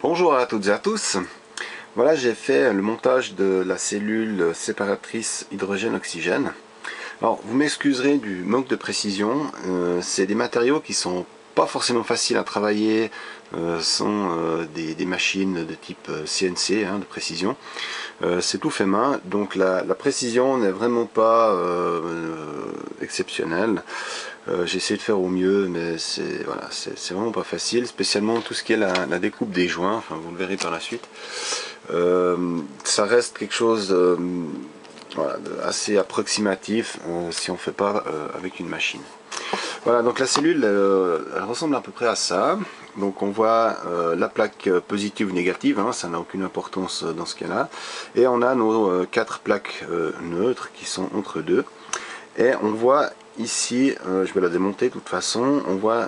Bonjour à toutes et à tous. Voilà, j'ai fait le montage de la cellule séparatrice hydrogène-oxygène. Alors, vous m'excuserez du manque de précision. C'est des matériaux qui sont pas forcément faciles à travailler, sont des machines de type CNC, de précision. C'est tout fait main, donc la précision n'est vraiment pas exceptionnelle. J'ai essayé de faire au mieux, mais c'est vraiment pas facile, spécialement tout ce qui est la découpe des joints, enfin vous le verrez par la suite. Ça reste quelque chose assez approximatif si on ne fait pas avec une machine. Voilà, donc la cellule elle ressemble à peu près à ça. Donc on voit la plaque positive ou négative, ça n'a aucune importance dans ce cas-là. Et on a nos 4 plaques neutres qui sont entre deux. Et on voit ici, je vais la démonter de toute façon, on voit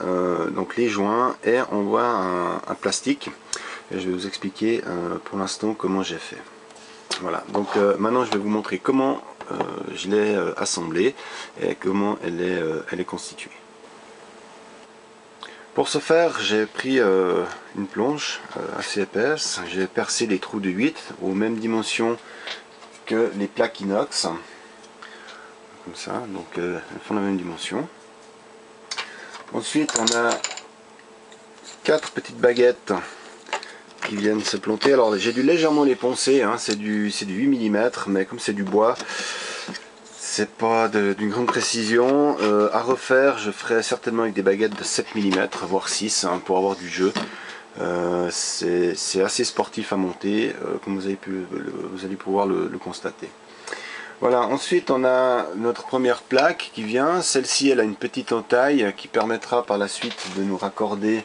donc les joints et on voit un plastique. Et je vais vous expliquer pour l'instant comment j'ai fait. Voilà, donc maintenant je vais vous montrer comment je l'ai assemblée et comment elle est constituée. Pour ce faire, j'ai pris une planche assez épaisse, j'ai percé les trous de 8 aux mêmes dimensions que les plaques inox. Comme ça, donc elles font la même dimension. Ensuite, on a 4 petites baguettes qui viennent se planter. Alors j'ai dû légèrement les poncer, c'est du 8 mm, mais comme c'est du bois, c'est pas d'une grande précision. À refaire, je ferai certainement avec des baguettes de 7 mm, voire 6, pour avoir du jeu. C'est assez sportif à monter, comme vous allez pouvoir le constater. Voilà, ensuite on a notre première plaque qui vient. Celle-ci, elle a une petite entaille qui permettra par la suite de nous raccorder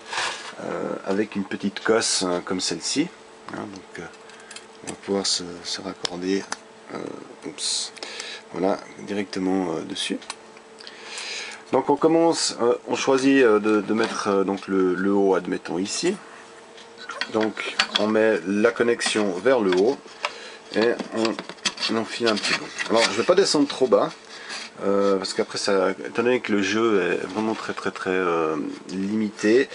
avec une petite cosse comme celle-ci. Donc on va pouvoir se raccorder voilà, directement dessus. Donc on commence, on choisit de mettre donc le haut, admettons ici. Donc on met la connexion vers le haut et on enfile un petit bout. Alors je ne vais pas descendre trop bas parce qu'après, étant donné que le jeu est vraiment très limité,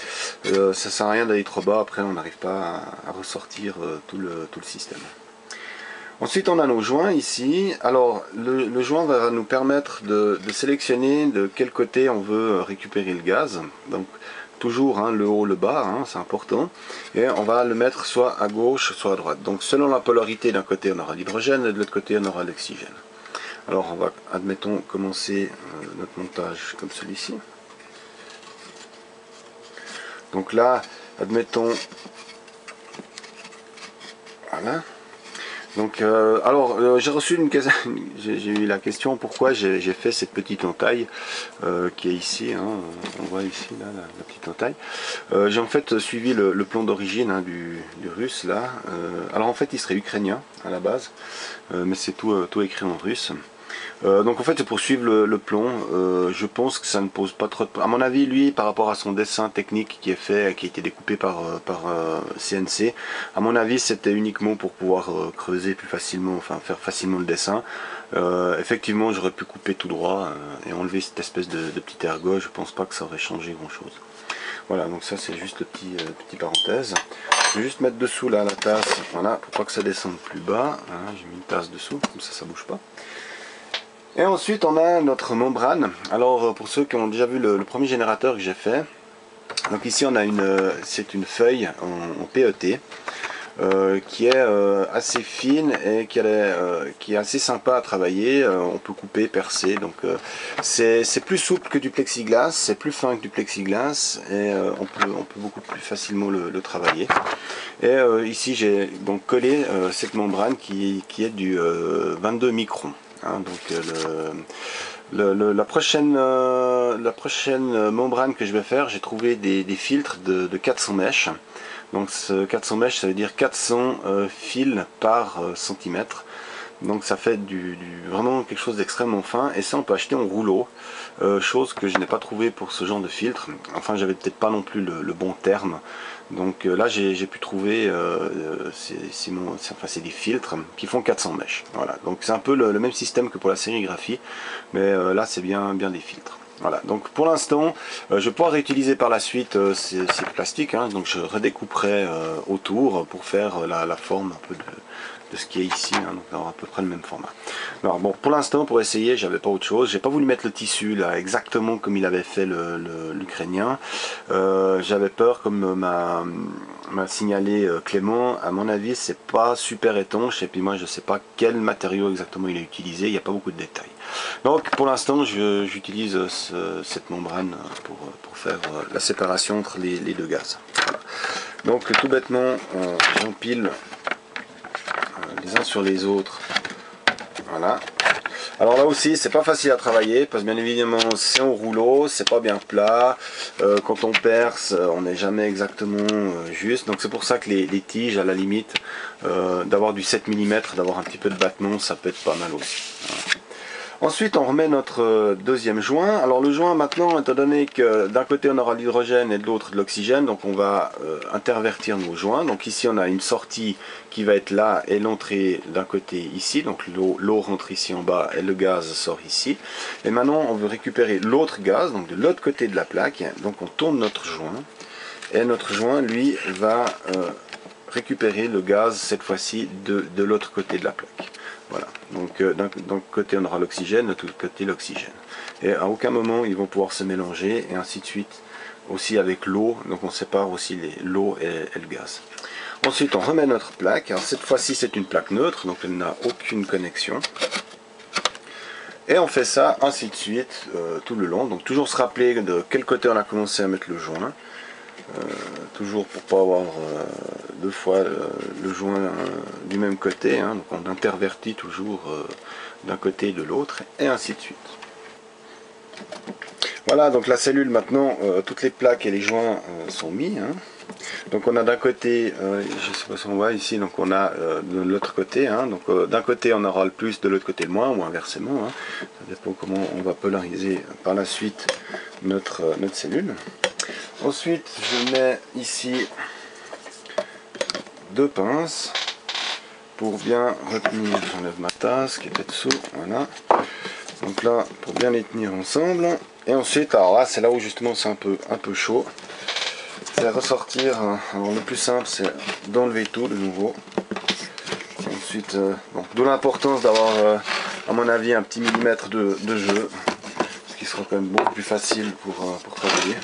ça sert à rien d'aller trop bas. Après on n'arrive pas à ressortir tout le système. Ensuite on a nos joints ici. Alors le joint va nous permettre de sélectionner de quel côté on veut récupérer le gaz. Donc toujours le haut, le bas, c'est important. Et on va le mettre soit à gauche, soit à droite. Donc selon la polarité, d'un côté on aura l'hydrogène et de l'autre côté on aura l'oxygène. Alors on va, admettons, commencer notre montage comme celui-ci. Donc là, admettons, voilà. Donc, j'ai reçu j'ai eu la question pourquoi j'ai fait cette petite entaille qui est ici, on voit ici là, la petite entaille. J'ai en fait suivi le plan d'origine du russe là. Alors en fait il serait ukrainien à la base, mais c'est tout écrit en russe. Donc en fait c'est pour suivre le plan. Je pense que ça ne pose pas trop de... À mon avis, lui, par rapport à son dessin technique qui est fait, qui a été découpé par CNC, à mon avis c'était uniquement pour pouvoir creuser plus facilement, enfin faire facilement le dessin. Effectivement j'aurais pu couper tout droit et enlever cette espèce de petit ergot. Je pense pas que ça aurait changé grand chose. Voilà, donc ça c'est juste le petit parenthèse. Je vais juste mettre dessous là la tasse, voilà, pour pas que ça descende plus bas. J'ai mis une tasse dessous, comme ça bouge pas. Et ensuite on a notre membrane. Alors pour ceux qui ont déjà vu le premier générateur que j'ai fait, donc ici on a c'est une feuille en PET qui est assez fine et qui est assez sympa à travailler. On peut couper, percer, donc c'est plus souple que du plexiglas, c'est plus fin que du plexiglas et on peut beaucoup plus facilement le travailler. Et ici j'ai donc collé cette membrane qui est du 22 microns. Donc la prochaine membrane que je vais faire, j'ai trouvé des filtres de 400 mèches. Donc ce 400 mèches, ça veut dire 400 fils par centimètre. Donc ça fait vraiment quelque chose d'extrêmement fin. Et ça on peut acheter en rouleau, chose que je n'ai pas trouvé pour ce genre de filtre. Enfin j'avais peut-être pas non plus le bon terme. Donc là j'ai pu trouver, c'est des filtres qui font 400 mèches. Voilà. Donc c'est un peu le même système que pour la sérigraphie, mais là c'est bien des filtres. Voilà, donc pour l'instant, je vais pouvoir réutiliser par la suite ces plastiques, hein, donc je redécouperai autour pour faire la forme un peu de ce qui est ici, hein, donc avoir à peu près le même format. Alors bon, pour l'instant, pour essayer, j'avais pas autre chose, j'ai pas voulu mettre le tissu là exactement comme il avait fait l'Ukrainien. J'avais peur, comme m'a signalé Clément, à mon avis c'est pas super étanche, et puis moi je sais pas quel matériau exactement il a utilisé, il n'y a pas beaucoup de détails. Donc pour l'instant j'utilise cette membrane pour faire la séparation entre les deux gaz. Voilà. Donc tout bêtement j'empile les uns sur les autres. Voilà. Alors là aussi c'est pas facile à travailler parce que bien évidemment c'est en rouleau, c'est pas bien plat, quand on perce on n'est jamais exactement juste, donc c'est pour ça que les tiges à la limite d'avoir du 7 mm, d'avoir un petit peu de battement, ça peut être pas mal aussi. Voilà. Ensuite on remet notre deuxième joint. Alors le joint maintenant, étant donné que d'un côté on aura l'hydrogène et de l'autre de l'oxygène, donc on va intervertir nos joints. Donc ici on a une sortie qui va être là et l'entrée d'un côté ici, donc l'eau rentre ici en bas et le gaz sort ici. Et maintenant on veut récupérer l'autre gaz, donc de l'autre côté de la plaque, donc on tourne notre joint et notre joint lui va récupérer le gaz cette fois-ci de l'autre côté de la plaque. Voilà, donc d'un côté on aura l'oxygène, de l'autre côté l'oxygène. Et à aucun moment ils vont pouvoir se mélanger, et ainsi de suite aussi avec l'eau, donc on sépare aussi l'eau et le gaz. Ensuite on remet notre plaque, alors cette fois-ci c'est une plaque neutre, donc elle n'a aucune connexion. Et on fait ça ainsi de suite tout le long, donc toujours se rappeler de quel côté on a commencé à mettre le joint. Toujours pour pas avoir deux fois le joint du même côté, hein, donc on intervertit toujours d'un côté et de l'autre, et ainsi de suite. Voilà, donc la cellule maintenant, toutes les plaques et les joints sont mis, hein. Donc on a d'un côté, je sais pas si on voit ici, donc on a de l'autre côté, hein, donc d'un côté on aura le plus, de l'autre côté le moins, ou inversement, hein. Ça dépend comment on va polariser par la suite notre cellule. Ensuite, je mets ici deux pinces pour bien retenir. J'enlève ma tasse qui était dessous, voilà. Donc là, pour bien les tenir ensemble. Et ensuite, alors là, c'est là où justement c'est un peu chaud. C'est ressortir. Alors le plus simple, c'est d'enlever tout de nouveau. Ensuite, bon, d'où l'importance d'avoir, à mon avis, un petit millimètre de jeu, ce qui sera quand même beaucoup plus facile pour travailler.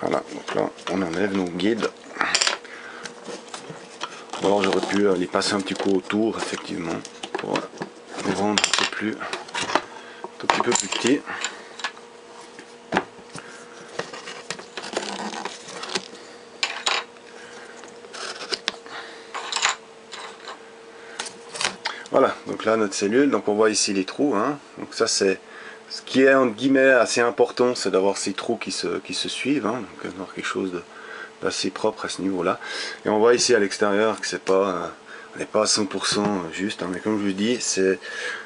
Voilà, donc là on enlève nos guides. Ou alors j'aurais pu les passer un petit coup autour, effectivement, pour les rendre un tout petit peu plus petits. Voilà, donc là notre cellule, donc on voit ici les trous, hein. Donc ça c'est ce qui est entre guillemets assez important, c'est d'avoir ces trous qui se suivent, hein. Donc avoir quelque chose d'assez propre à ce niveau-là. Et on voit ici à l'extérieur que c'est pas, on n'est pas à 100% juste, hein. Mais comme je vous dis,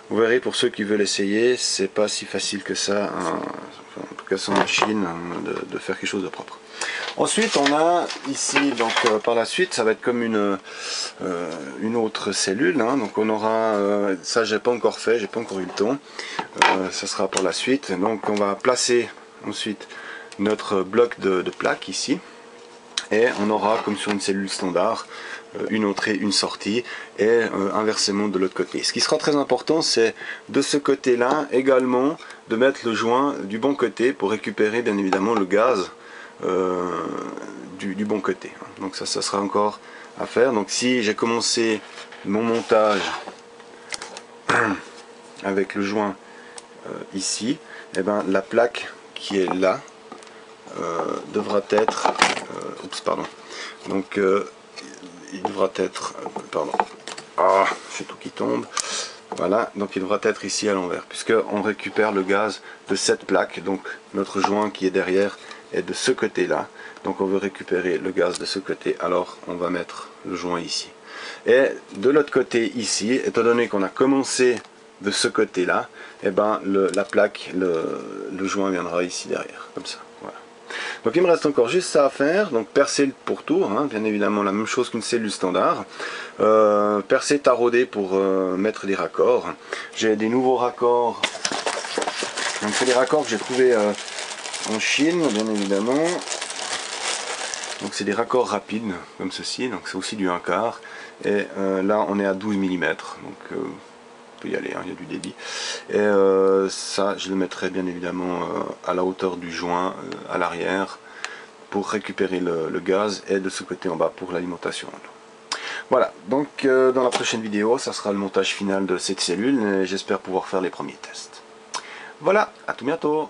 vous verrez pour ceux qui veulent essayer, c'est pas si facile que ça, hein, en tout cas sans machine, hein, de faire quelque chose de propre. Ensuite on a ici, donc par la suite ça va être comme une autre cellule, hein. Donc on aura, ça j'ai pas encore fait, j'ai pas encore eu le temps, ça sera par la suite. Donc on va placer ensuite notre bloc de plaques ici, et on aura comme sur une cellule standard une entrée, une sortie, et inversement de l'autre côté. Ce qui sera très important, c'est de ce côté là également de mettre le joint du bon côté pour récupérer bien évidemment le gaz du bon côté. Donc ça sera encore à faire. Donc si j'ai commencé mon montage avec le joint ici, et ben la plaque qui est là devra être oups pardon, donc il devra être pardon, ah c'est tout qui tombe. Voilà, donc il devra être ici à l'envers, puisque on récupère le gaz de cette plaque. Donc notre joint qui est derrière est de ce côté là, donc on veut récupérer le gaz de ce côté, alors on va mettre le joint ici. Et de l'autre côté ici, étant donné qu'on a commencé de ce côté là, et ben la plaque, le joint viendra ici derrière, comme ça. Voilà. Donc il me reste encore juste ça à faire, donc percer le pourtour, hein, bien évidemment la même chose qu'une cellule standard. Percer, tarauder pour mettre des raccords. J'ai des nouveaux raccords, donc c'est des raccords que j'ai trouvés en Chine, bien évidemment. Donc c'est des raccords rapides, comme ceci, donc c'est aussi du 1/4. Et là on est à 12 mm, donc on peut y aller, hein, il y a du débit. Et ça je le mettrai bien évidemment à la hauteur du joint à l'arrière pour récupérer le gaz, et de ce côté en bas pour l'alimentation. Voilà, donc dans la prochaine vidéo ça sera le montage final de cette cellule et j'espère pouvoir faire les premiers tests. Voilà, à tout bientôt.